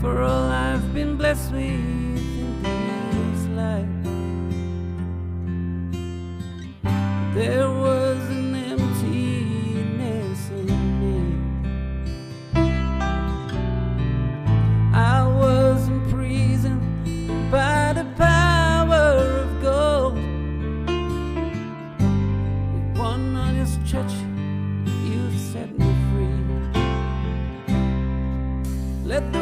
for all I've been blessed with in this life. There was an emptiness in me. I was imprisoned by the power of gold. With one honest touch, you set me free. Let the